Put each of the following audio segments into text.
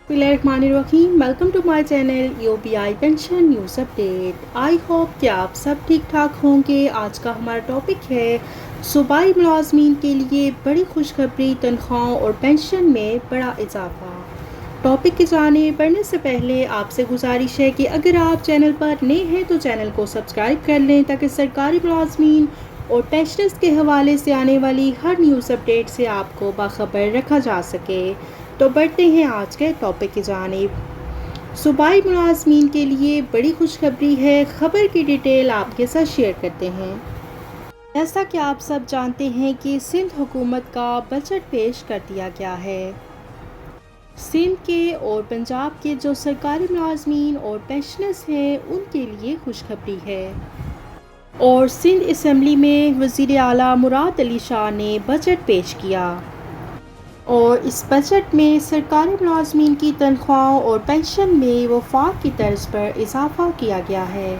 बिस्मिल्लाहिर्रहमानिर्रहीम। Welcome to my channel UPI pension news update. I hope कि आप सब ठीक ठाक होंगे। आज का हमारा टॉपिक है सूबाई मुलाजमीन के लिए बड़ी खुशखबरी, तनख्वाहों और पेंशन में बड़ा इजाफा। टॉपिक की जानिब बढ़ने से पहले आपसे गुजारिश है कि अगर आप चैनल पर नए हैं तो चैनल को सब्सक्राइब कर लें ताकि सरकारी मुलाजमीन और पेंशनर्स के हवाले से आने वाली हर न्यूज़ अपडेट से आपको बाखबर रखा जा सके। तो बढ़ते हैं आज के टॉपिक की जानिब। सूबाई मुलाजमीन के लिए बड़ी खुशखबरी है। खबर की डिटेल आपके साथ शेयर करते हैं। जैसा कि आप सब जानते हैं कि सिंध हुकूमत का बजट पेश कर दिया गया है। सिंध के और पंजाब के जो सरकारी मुलाजमीन और पेंशनर्स हैं उनके लिए खुशखबरी है। और सिंध असम्बली में वज़ीर आला मुराद अली शाह ने बजट पेश किया और इस बजट में सरकारी मुलाजमीन की तनख्वाहों और पेंशन में वफाक की तर्ज पर इजाफा किया गया है।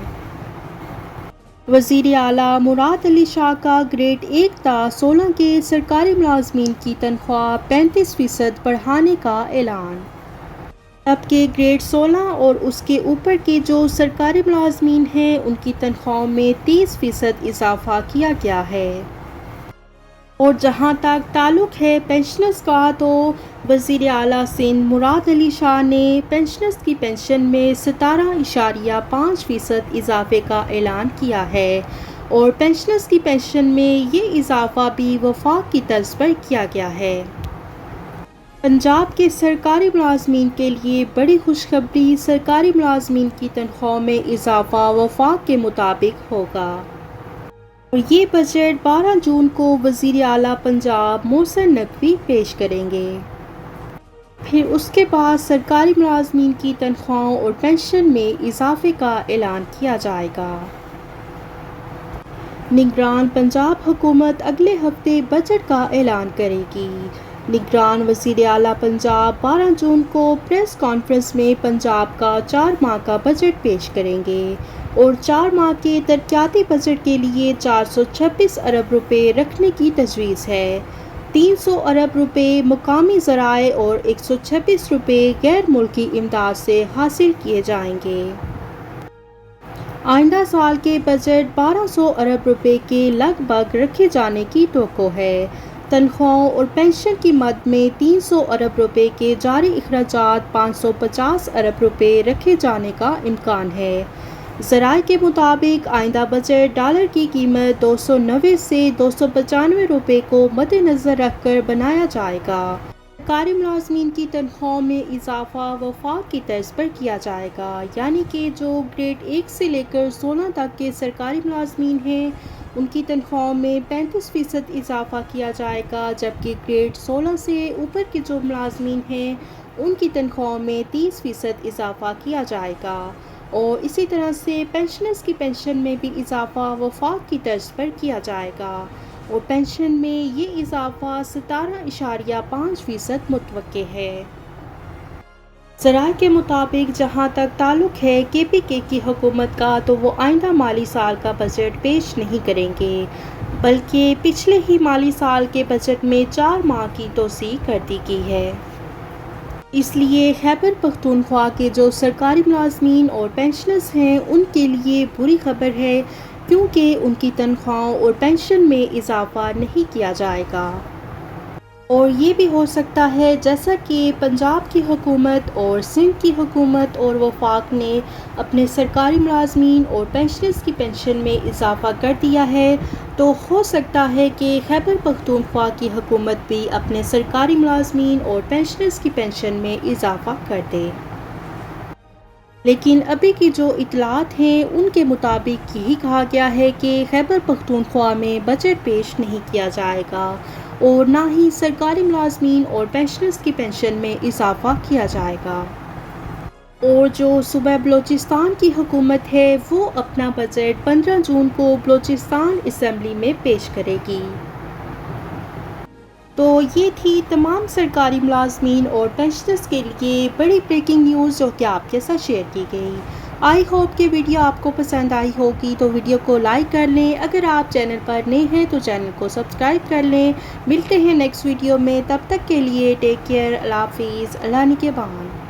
वज़ीर आला मुराद अली शाह का ग्रेड 1 ता 16 के सरकारी मुलाजमीन की तनख्वाह 35% बढ़ाने का ऐलान। जबकि ग्रेड 16 और उसके ऊपर के जो सरकारी मुलाजमीन हैं उनकी तनख्वाहों में 30% इजाफा किया गया है। और जहां तक ताल्लुक़ है पेंशनर्स का, तो वज़ीर आला सिंध मुराद अली शाह ने पेंशनर्स की पेंशन में 17.5% इजाफे का ऐलान किया है और पेंशनर्स की पेंशन में ये इजाफा भी वफाक की तर्ज पर किया गया है। पंजाब के सरकारी मुलाजमीन के लिए बड़ी खुशखबरी, सरकारी मुलाजमीन की तनख्वाह में इजाफा वफाक के मुताबिक होगा और ये बजट 12 जून को वज़ीर आला पंजाब मोहसिन नकवी पेश करेंगे। फिर उसके बाद सरकारी मुलाजमीन की तनख्वाहों और पेंशन में इजाफे का ऐलान किया जाएगा। निगरान पंजाब हुकूमत अगले हफ्ते बजट का ऐलान करेगी। निगरान वज़ीर आला पंजाब 12 जून को प्रेस कॉन्फ्रेंस में पंजाब का 4 माह का बजट पेश करेंगे और 4 माह के तरक्याती बजट के लिए 426 अरब रुपए रखने की तजवीज़ है। 300 अरब रुपए मुकामी ज़राए और 126 रुपए गैर मुल्की इमदाद से हासिल किए जाएंगे। आइंदा साल के बजट 1200 अरब रुपए के लगभग रखे जाने की तवक्को है। तनख्वाहों और पेंशन की मद में 300 अरब रुपए के जारी अखराजात 550 अरब रुपए रखे जाने का इम्कान है। ज़राए के मुताबिक आइंदा बजट डॉलर की कीमत 290 से 295 रुपए को मद्देनज़र रखकर बनाया जाएगा। सरकारी मुलाजमीन की तनख्वाह में इजाफा वफाक की तर्ज पर किया जाएगा, यानी कि जो ग्रेड 1 से लेकर 16 तक के सरकारी मुलाजमीन हैं उनकी तनख्वाह में 35% इजाफा किया जाएगा, जबकि ग्रेड 16 से ऊपर के जो मुलाजमीन हैं उनकी तनख्वाह में 30% इजाफा किया जाएगा। और इसी तरह से पेंशनर्स की पेंशन में भी इजाफा वफाक की तर्ज पर किया जाएगा और पेंशन में ये इजाफा 17.5% मुतवक्के है। ज़राए के मुताबिक जहां तक ताल्लुक़ है KPK की हुकूमत का, तो वो आइंदा माली साल का बजट पेश नहीं करेंगे, बल्कि पिछले ही माली साल के बजट में 4 माह की तोसी कर दी गई है। इसलिए खैबर पख्तूनख्वा के जो सरकारी मुलाजमीन और पेंशनर्स हैं उनके लिए बुरी खबर है, क्योंकि उनकी तनख्वाहों और पेंशन में इजाफा नहीं किया जाएगा। और ये भी हो सकता है, जैसा कि पंजाब की हुकूमत और सिंध की हुकूमत और वफाक ने अपने सरकारी मुलाजमीन और पेंशनर्स की पेंशन में इजाफा कर दिया है, तो हो सकता है कि खैबर पख्तूनख्वा की हुकूमत भी अपने सरकारी मुलाजमीन और पेंशनर्स की पेंशन में इजाफा कर दे। लेकिन अभी की जो इतलात हैं उनके मुताबिक यही कहा गया है कि खैबर पख्तूनख्वा में बजट पेश नहीं किया जाएगा और ना ही सरकारी मुलाजमीन और पेंशनर्स की पेंशन में इजाफा किया जाएगा। और जो सूबा बलोचिस्तान की हुकूमत है वो अपना बजट 15 जून को बलोचिस्तान असम्बली में पेश करेगी। तो ये थी तमाम सरकारी मुलाजमीन और पेंशनर्स के लिए बड़ी ब्रेकिंग न्यूज़ जो कि आपके साथ शेयर की गई। आई होप कि वीडियो आपको पसंद आई होगी, तो वीडियो को लाइक कर लें। अगर आप चैनल पर नए हैं तो चैनल को सब्सक्राइब कर लें। मिलते हैं नेक्स्ट वीडियो में, तब तक के लिए टेक केयर, अल्लाह हाफिज़, अल्लाह निगहबान।